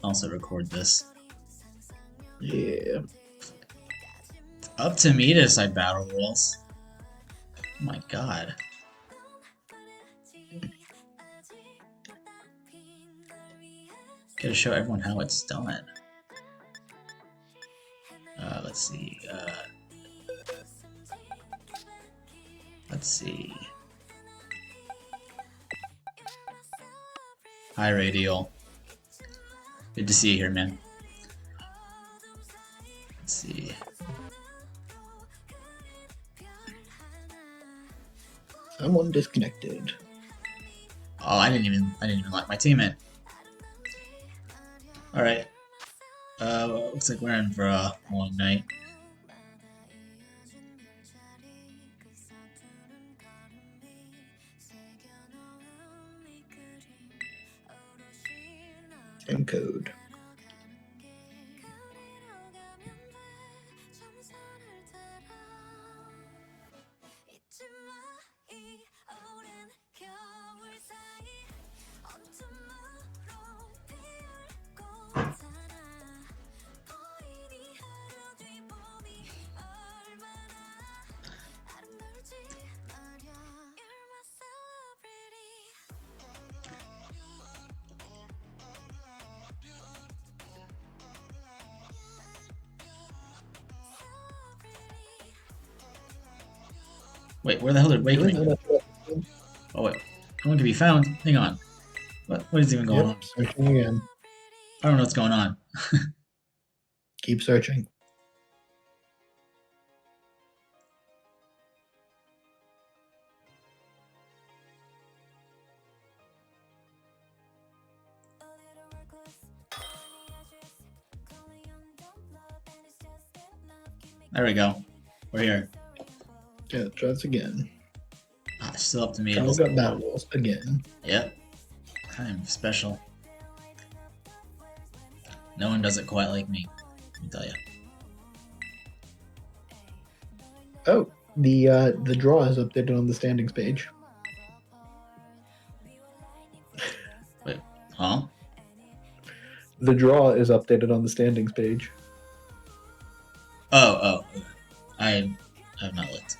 also record this. Yeah. Up to me to decide battle rules. Oh my god. Gotta show everyone how it's done. Let's see. Let's see. Hi, Radial. Good to see you here, man. Let's see. Someone disconnected. Oh, I didn't even let my team in. All right. Looks like we're in for a long night. Same code. Wait, where the hell did Wake me? Oh wait, no one can be found. Hang on. What is even going on? Searching again. I don't know what's going on. Keep searching. There we go. We're here. Yeah, try this again. Still up to me. Charles got battle rules again. Yep. I'm special. No one does it quite like me. Let me tell you. Oh, the draw is updated on the standings page. Wait, huh? The draw is updated on the standings page. Oh. I have not looked.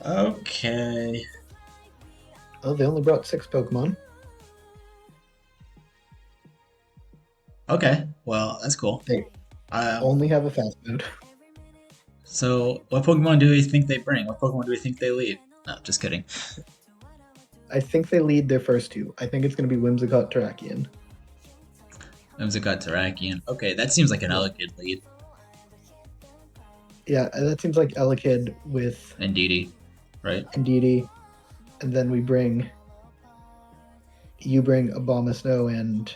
Okay. Oh, they only brought 6 Pokemon. Okay, well, that's cool. They only have a fast mode. So, what Pokemon do we think they bring? What Pokemon do we think they lead? No, just kidding. I think they lead their first 2. I think it's going to be Whimsicott, Terrakion. Whimsicott, Terrakion. Okay, that seems like an Elekid lead. Yeah, that seems like Elekid with Indeedee, right? Indeedee. And then you bring Abomasnow and...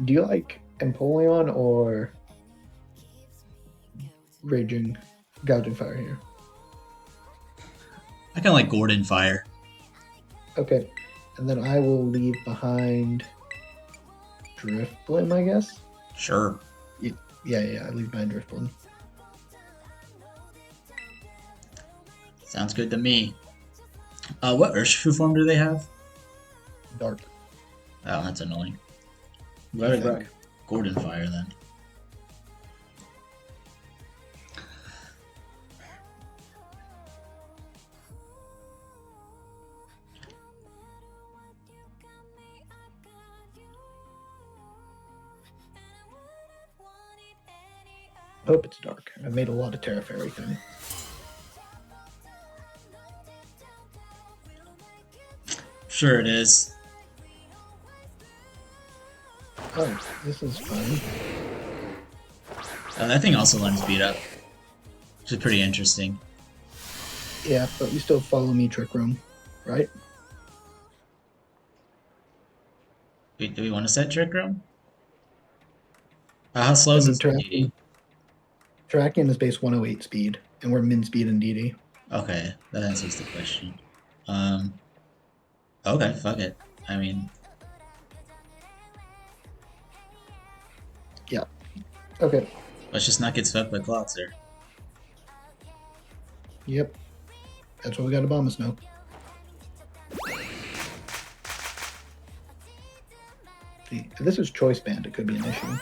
Do you like Empoleon or Gouging Fire here? I kind of like Gordon Fire. Okay, and then I will leave behind Drifblim, I guess? Sure. Yeah, I leave behind Drifblim. Sounds good to me. What Urshifu form do they have? Dark. Oh, that's annoying. Very back. Gordon Fire then. Hope it's dark. I made a lot of Terra Fairy thing. Sure it is. Oh, this is fun. That thing also learns beat up, which is pretty interesting. Yeah, but you still follow me, Trick Room, right? Wait, do we want to set Trick Room? How slow is this DD? Terrakion is base 108 speed, and we're min speed in DD. Okay, that answers the question. Okay, fuck it. I mean... Yeah. Okay. Let's just not get swept by clocks there. Yep. That's what we got to bomb us now. See, if this is choice band, it could be an issue.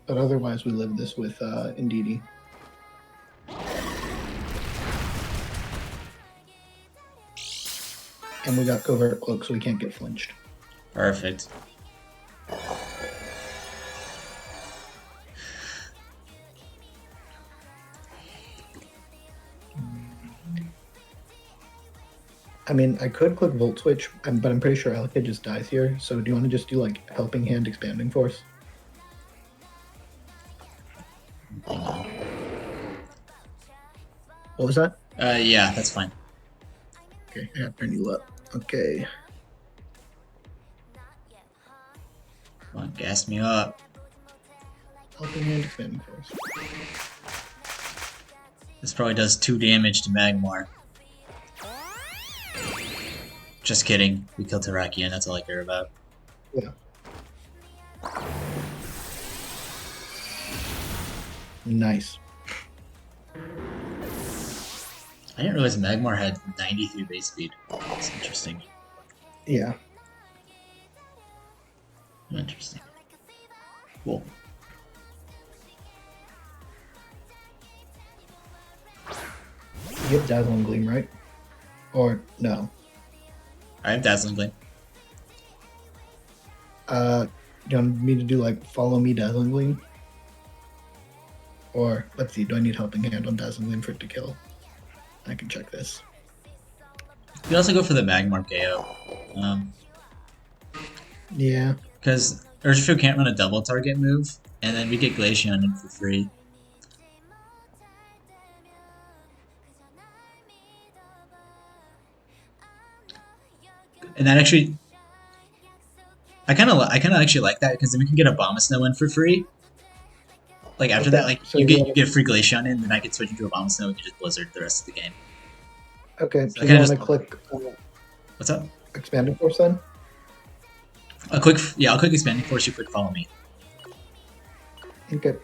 But otherwise, we live this with Indeedee. And we got Covert Cloak, so we can't get flinched. Perfect. I mean, I could click Volt Switch, but I'm pretty sure Elka just dies here. So do you want to just do, like, Helping Hand, Expanding Force? What was that? Yeah, that's fine. Okay, I gotta turn you up. Okay. Come on, gas me up. Helping Hand, Expanding Force. This probably does 2 damage to Magmar. Just kidding. We killed Terrakion, that's all I care about. Yeah. Nice. I didn't realize Magmar had 93 base speed. That's interesting. Yeah. Interesting. Cool. You have Dazzling Gleam, right? Or no? I have Dazzling Gleam. Do you want me to do, like, Follow Me Dazzling Gleam? Or, let's see, do I need Helping Hand on Dazzling Gleam for it to kill? I can check this. You can also go for the Magmar KO. Yeah. Because Urshifu can't run a double target move, and then we get Glaceon in for free. And that actually, I kind of actually like that because then we can get a Abomasnow in for free. Like after that, like so you get a free Glaceon in, then I can switch into a Abomasnow and we can just Blizzard the rest of the game. Okay, So so you want to click what's up? Expanding Force then? I'll click Expanding Force, you click Follow Me. Okay.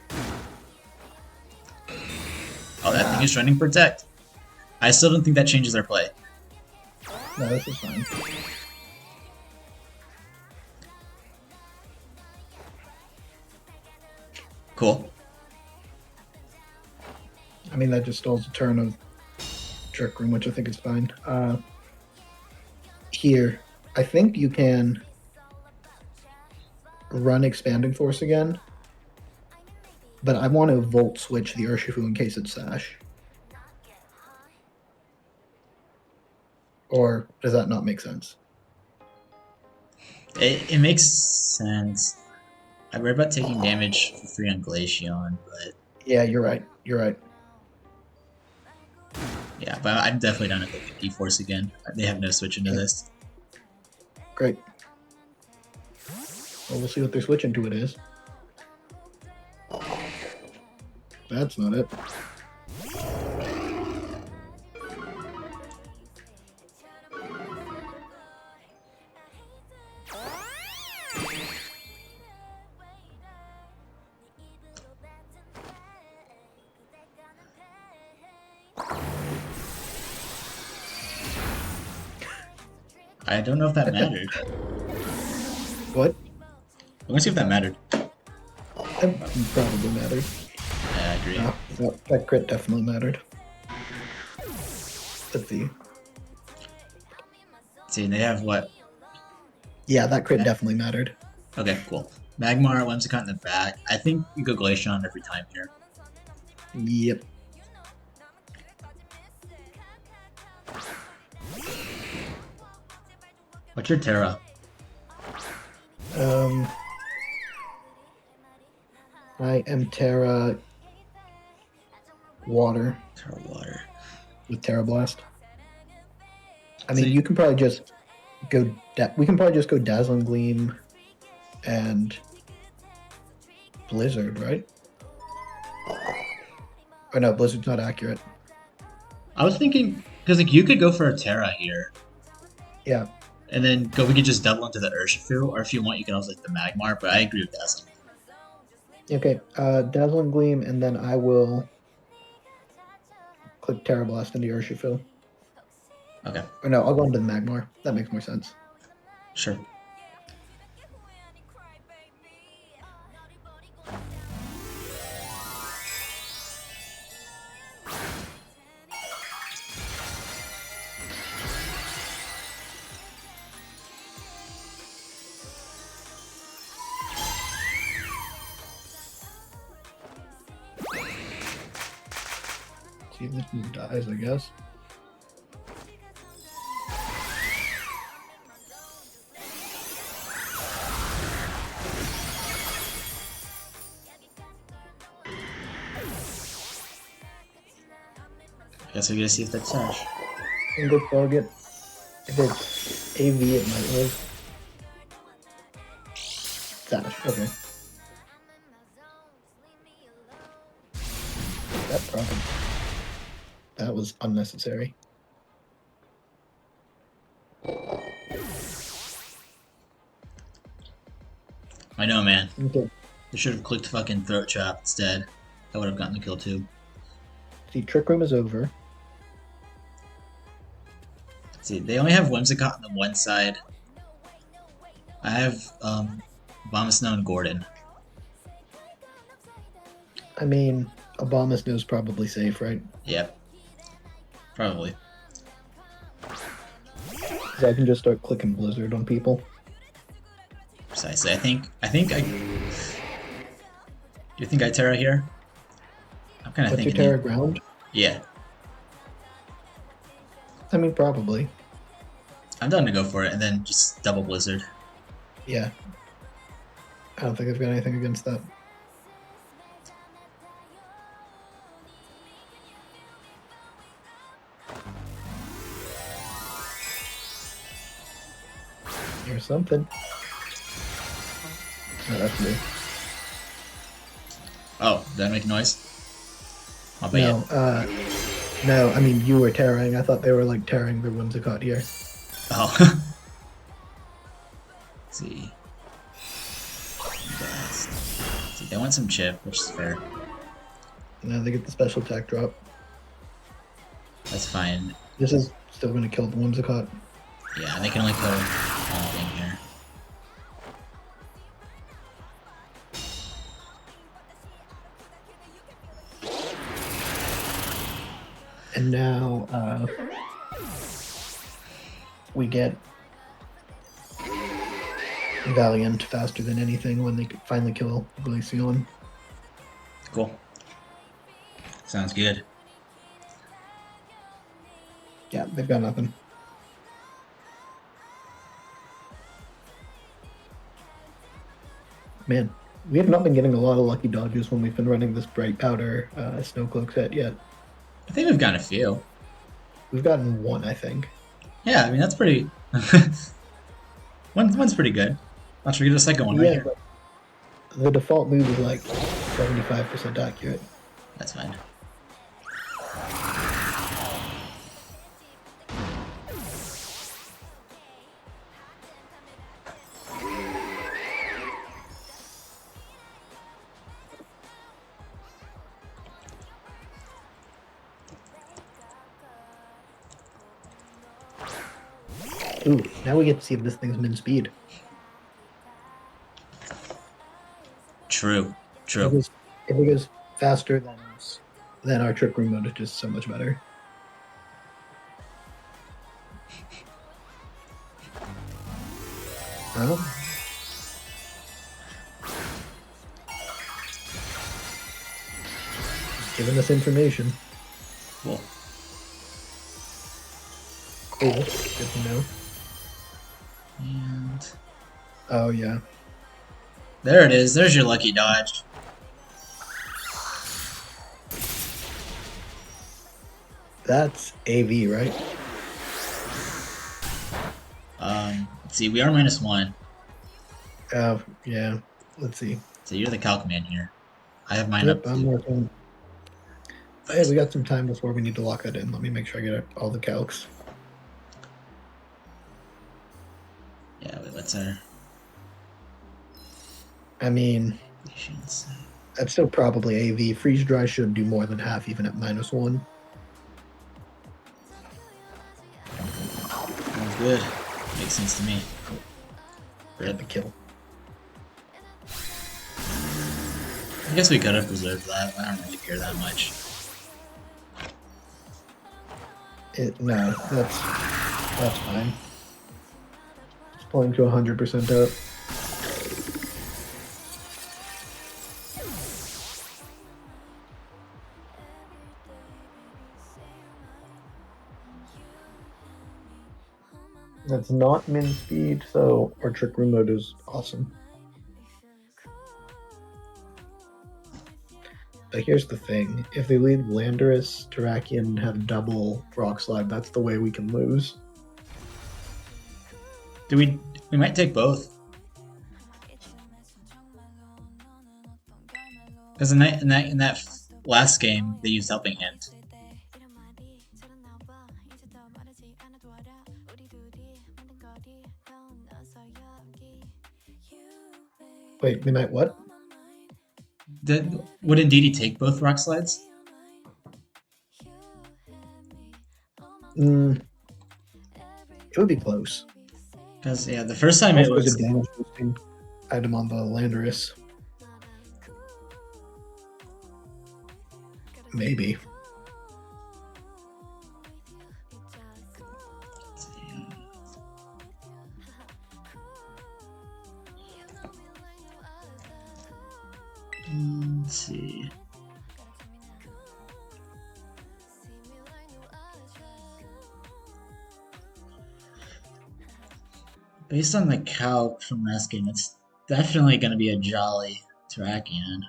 Oh, that thing is running Protect. I still don't think that changes our play. No, this is fine. Cool. I mean, that just stalls a turn of Trick Room, which I think is fine. Here, I think you can run Expanding Force again, but I want to Volt Switch the Urshifu in case it's Sash. Or does that not make sense? It makes sense. I worry about taking damage for free on Glaceon, but... Yeah, you're right. You're right. Yeah, but I'm definitely down to click E-Force again. They have no switch into this. Great. Well, we'll see what their switch into it is. That's not it. I don't know if that mattered. What? I'm gonna see if that mattered. That probably mattered. Yeah, I agree. That crit definitely mattered. Let's see. See, they have what? Yeah, that crit definitely mattered. Okay, cool. Magmar, Whimsicott in the back. I think you go Glaceon every time here. Yep. What's your Terra? I am Terra Water. Terra Water. With Terra Blast. I mean, you can probably just go. We can probably just go Dazzling Gleam and Blizzard, right? Or no, Blizzard's not accurate. I was thinking because like you could go for a Terra here. Yeah. And then we could just double into the Urshifu, or if you want, you can also like the Magmar. But I agree with Dazzling. Okay, Dazzling Gleam, and then I will click Terra Blast into Urshifu. Okay, Or no, I'll go into the Magmar. That makes more sense. sure. See if this one dies, I guess. I guess we gotta see if that's Sash. Single target. If it's AV, it might live. Sash, okay. That probably. That was unnecessary. I know, man. Okay. They should have clicked fucking Throat Chop instead. That would have gotten the kill too. See, Trick Room is over. See, they only have Whimsicott on the one side. I have Abomasnow and Gordon. I mean, Abomasnow is probably safe, right? Yep. Probably. So I can just start clicking Blizzard on people. Precisely. Do you think I Terra here? I'm kinda What's your thinking Terra Ground? yeah. I mean, probably. I'm done to go for it and then just double Blizzard. Yeah. I don't think I've got anything against that. Or something. Oh, that's me. Oh, did I make noise? I'll bet No, you. no, I mean, you were tearing. I thought they were like tearing their Whimsicott here. Oh. Let's see. Best. See, they want some chip, which is fair. Now they get the special attack drop. That's fine. This is still going to kill the Whimsicott. Yeah, they can only kill one thing here. And now we get Valiant faster than anything when they could finally kill Glaceon. Cool. Sounds good. Yeah, they've got nothing. Man, we have not been getting a lot of lucky dodges when we've been running this Bright Powder Snowcloak set yet. I think we've gotten a few. We've gotten one, I think. Yeah, I mean that's pretty. One's pretty good. Not sure we get a second one right Yeah, here. but the default move is like 75% accurate. That's fine. Ooh, now we get to see if this thing's min speed. True. If True. it goes faster than our Trick Room mode, it's just so much better. Well, giving us information. Cool. Cool. Good to know. And Oh yeah. there it is. There's your lucky dodge. That's AV, right? Let's see. We are -1. Oh yeah. Let's see. So you're the calc man here. I have mine Yep, up I'm too. working. Hey, we got some time before we need to lock that in. Let me make sure I get all the calcs. Yeah. Wait. What's our I mean, patience? That's still probably AV. Freeze dry should do more than half, even at -1. Sounds good. Makes sense to me. Grab the kill. I guess we could have preserved that. I don't really care that much. No, that's fine. It's pulling to 100% up. That's not min speed, so our trick room mode is awesome. But here's the thing: if they leave Landorus, Terrakion, and have double Rock Slide, that's the way we can lose. Do we? We might take both. Because in that last game, they used Helping Hand. Wait, they might what? Would Indeedee take both Rock Slides? It would be close. Because yeah, the first time it Also, was a damage boosting item on the Landorus. Maybe. Let's see. Based on the calc from last game, it's definitely going to be a Jolly Terrakion.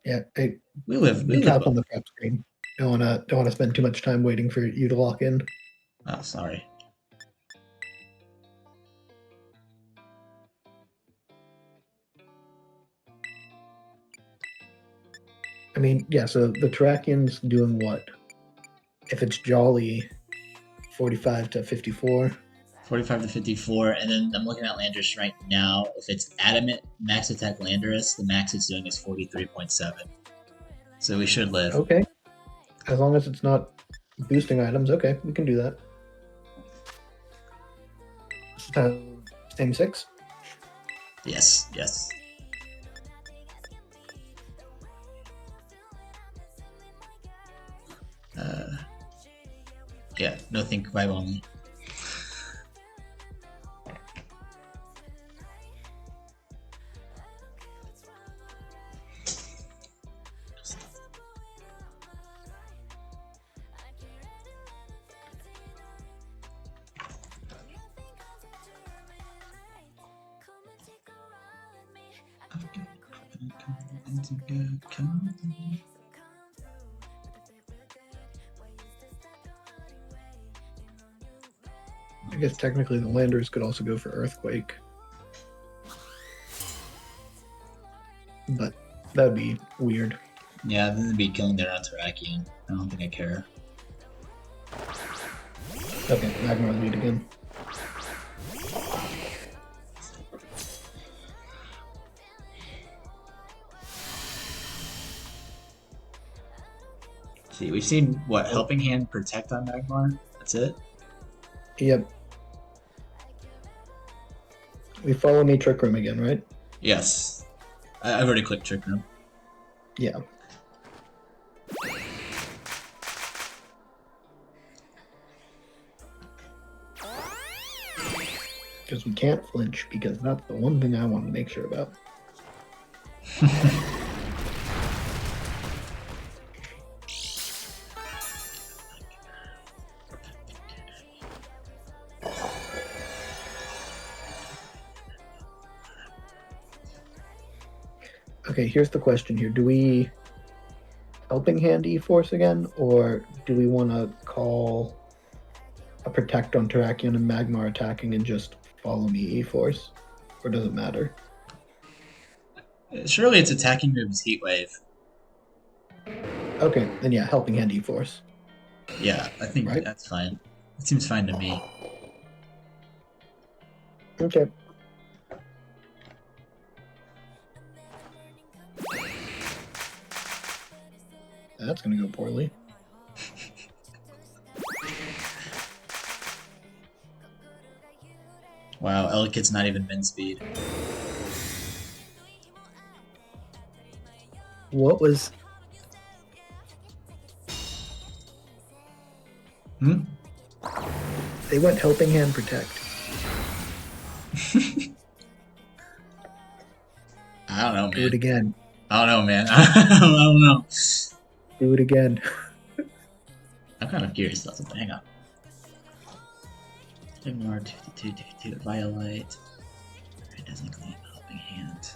Yeah, hey, We live calc on the prep screen. Don't wanna spend too much time waiting for you to lock in. Oh, sorry. I mean, yeah, so the Terrakion's doing what? If it's Jolly, 45 to 54. 45 to 54, and then I'm looking at Landorus right now. If it's Adamant Max Attack Landorus, the max it's doing is 43.7. So we should live. Okay. As long as it's not boosting items, okay, we can do that. Same 6? Yes, yes. Yeah, no think vibe only. I guess technically the Landers could also go for Earthquake. But that would be weird. Yeah, then they'd be killing their own Terrakion. I don't think I care. Okay, Magmar lead again. See, we've seen what Helping Hand protect on Magmar. That's it. Yep. We follow me Trick Room again, right? Yes, I've already clicked Trick Room. Yeah. Because we can't flinch, because that's the one thing I want to make sure about. Okay, here's the question here. Do we Helping Hand E-Force again, or do we want to call a Protect on Terrakion and Magmar attacking and just follow me E-Force? Or does it matter? Surely its attacking move is Heat Wave. Okay, then yeah, Helping Hand E-Force. Yeah, I think Right? that's fine. It seems fine to me. Okay. That's gonna go poorly. Wow, Elekid's not even min speed. What was... Hmm? They went Helping Hand Protect. I don't know, Do it man. again. I don't know, man. I don't know. Do it again. I'm kind of curious about something. Hang on. Ignore 52, Violite. It doesn't claim Helping Hand.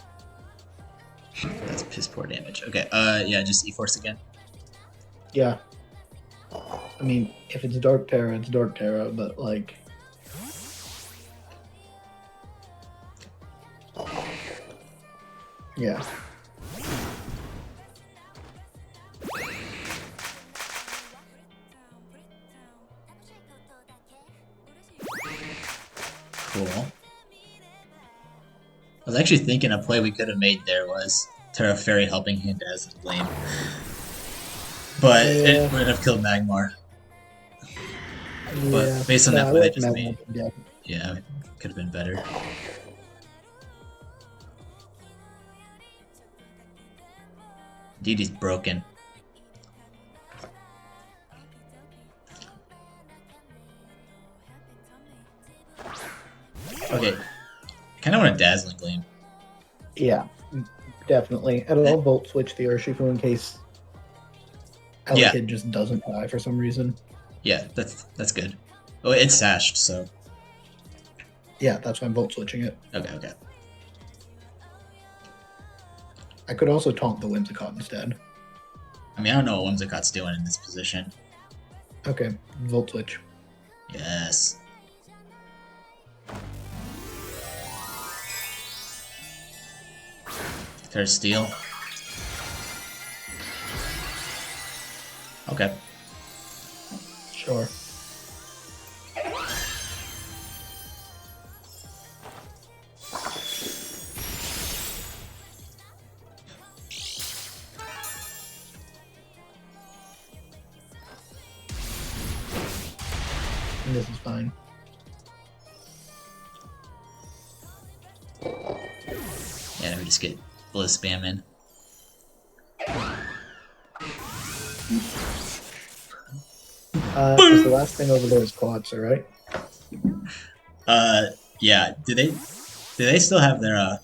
That's piss poor damage. Okay, yeah, just E-Force again. Yeah. I mean, if it's Dark Terra, it's Dark Terra, but like... Yeah. Cool. I was actually thinking a play we could have made there was Terra Fairy Helping Hand as a lane. But it would have killed Magmar. But based on that play they just made, yeah, it could have been better. Indeed, he's broken. Okay, kind of want a Dazzling Gleam. Yeah, definitely. And I'll Volt Switch the Urshifu in case Elekid just doesn't die for some reason. Yeah, that's good. Oh, it's sashed, so... Yeah, that's why I'm Volt Switching it. Okay, okay. I could also taunt the Whimsicott instead. I mean, I don't know what Whimsicott's doing in this position. Okay, Volt Switch. Yes. Terra Steel. Okay. Sure. And this is fine. Yeah, let me just get Blizz spam in. The last thing over there is Quatsa, right? Yeah. Do they still have their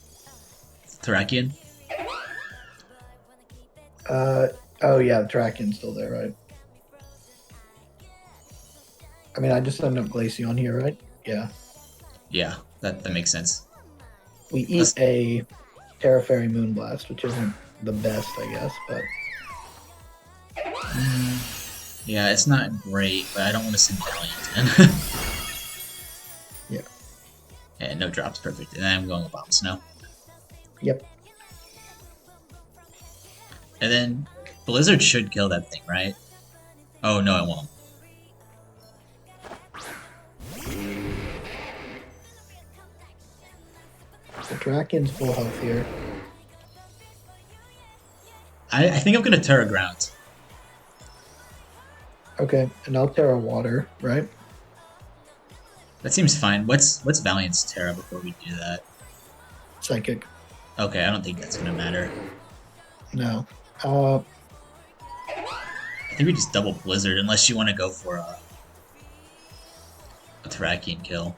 Terrakion? Oh yeah, the Terrakion's still there, right? I mean, I just ended up Glaceon here, right? Yeah. Yeah, that makes sense. We eat a Terra Fairy Moonblast, which isn't the best, I guess, but... Yeah, it's not great, but I don't want to send Valiant in. Yeah. Yeah, no drops, perfect. And then I'm going with Bomb Snow. Yep. And then Blizzard should kill that thing, right? Oh, no, it won't. The Terrakion's full health here. I think I'm gonna Terra Ground. Okay, and I'll Terra Water, right? That seems fine. What's Valiant's Terra before we do that? Psychic. Okay, I don't think that's gonna matter. No. I think we just double Blizzard unless you want to go for a Terrakion kill.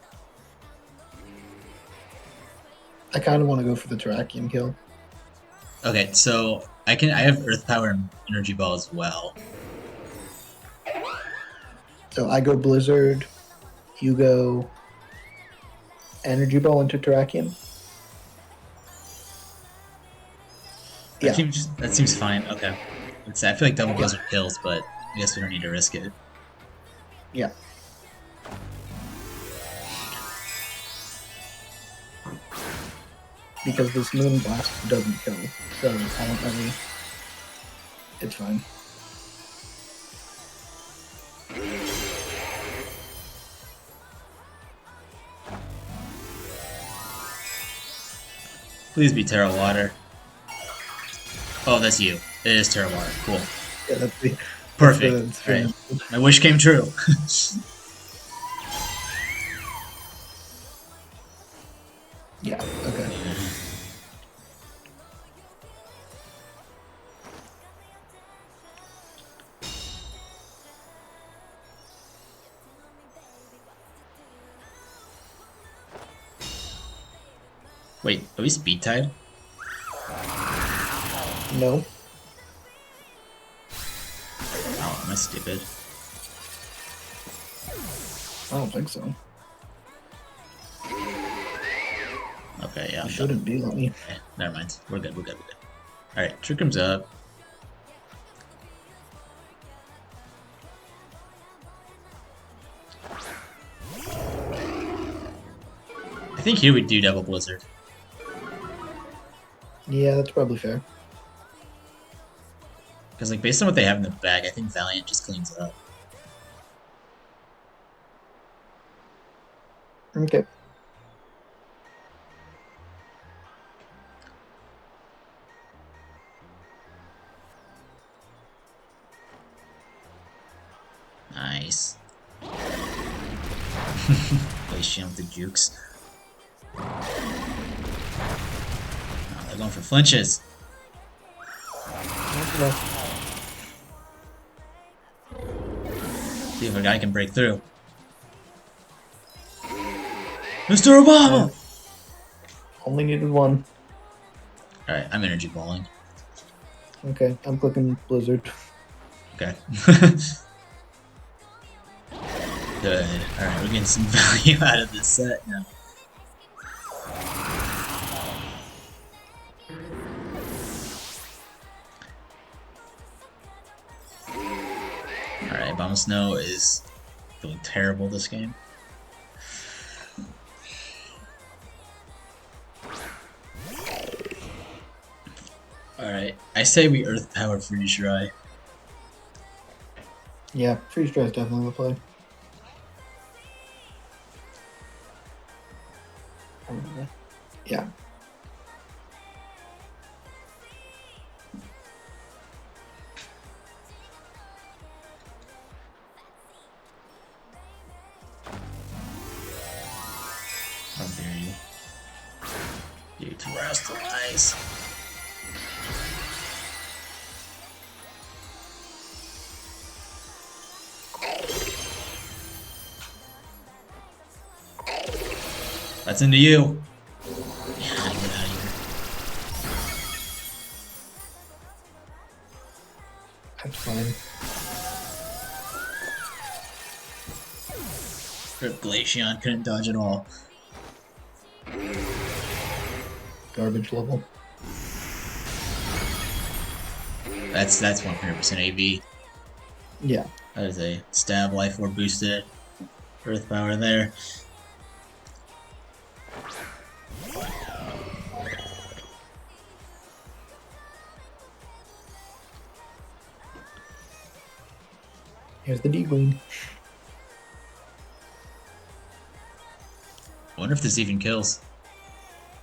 I kind of want to go for the Terrakion kill. Okay, so I have Earth Power and Energy Ball as well. So I go Blizzard, you go Energy Ball into Terrakion. That seems fine. Okay. I feel like double Blizzard kills, but I guess we don't need to risk it. Yeah. Because this Moonblast doesn't kill, so I don't really... It's fine. Please be Terra Water. Oh, that's you. It is Terra Water. Cool. Yeah, that's Perfect. the All right. stream. My wish came true. Yeah. Okay. Wait, are we speed tied? No. Oh, am I stupid? I don't think so. Okay, yeah, You I'm done. shouldn't be. Let me. Okay, never mind. We're good. We're good. We're good. All right, Trick Room's up. I think here we do Double Blizzard. Yeah, that's probably fair. Because, like, based on what they have in the bag, I think Valiant just cleans it up. Okay. Nice. Glacian with the jukes. Oh, they're going for flinches. No. See if a guy can break through. Mr. Obama! Only needed one. Alright, I'm energy balling. Okay, I'm clicking Blizzard. Okay. Good. Alright, we're getting some value out of this set now. Alright, Bomb Snow is doing terrible this game. Alright, I say we Earth Power Freeze Dry. Yeah, freeze dry is definitely the play. Yeah. How dare you? You terrestrialize. That's into you. Yeah, get out of here. That's fine. Rip Glacian couldn't dodge at all. Garbage level. That's 100% AV. Yeah. That is a stab life or boosted Earth Power there. Here's the D-Queen. I wonder if this even kills.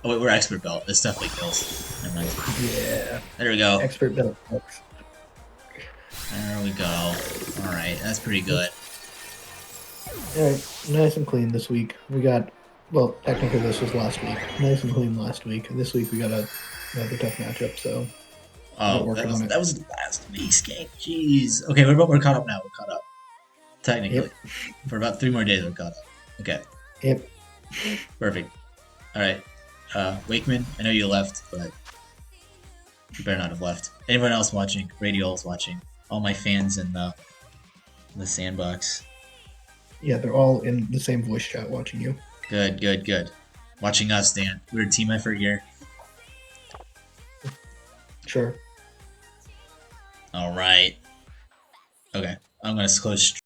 Oh wait, we're Expert Belt. This definitely kills. Never mind. Yeah. There we go. Expert belt works. There we go. Alright, that's pretty good. Alright, nice and clean this week. We got, well, technically this was last week. Nice and clean last week. This week we got another tough matchup, so Oh, working on it. that was last week's game. Jeez. Okay, we're caught up now. We're caught up. Technically. Yep. For about 3 more days we're caught up. Okay. Yep. Perfect. Alright. Wakeman, I know you left, but you better not have left. Anyone else watching? Radiol's watching. All my fans in the sandbox. Yeah, they're all in the same voice chat watching you. Good, good, good. Watching us, Dan. We're a team effort here. Sure. Alright. Okay. I'm gonna close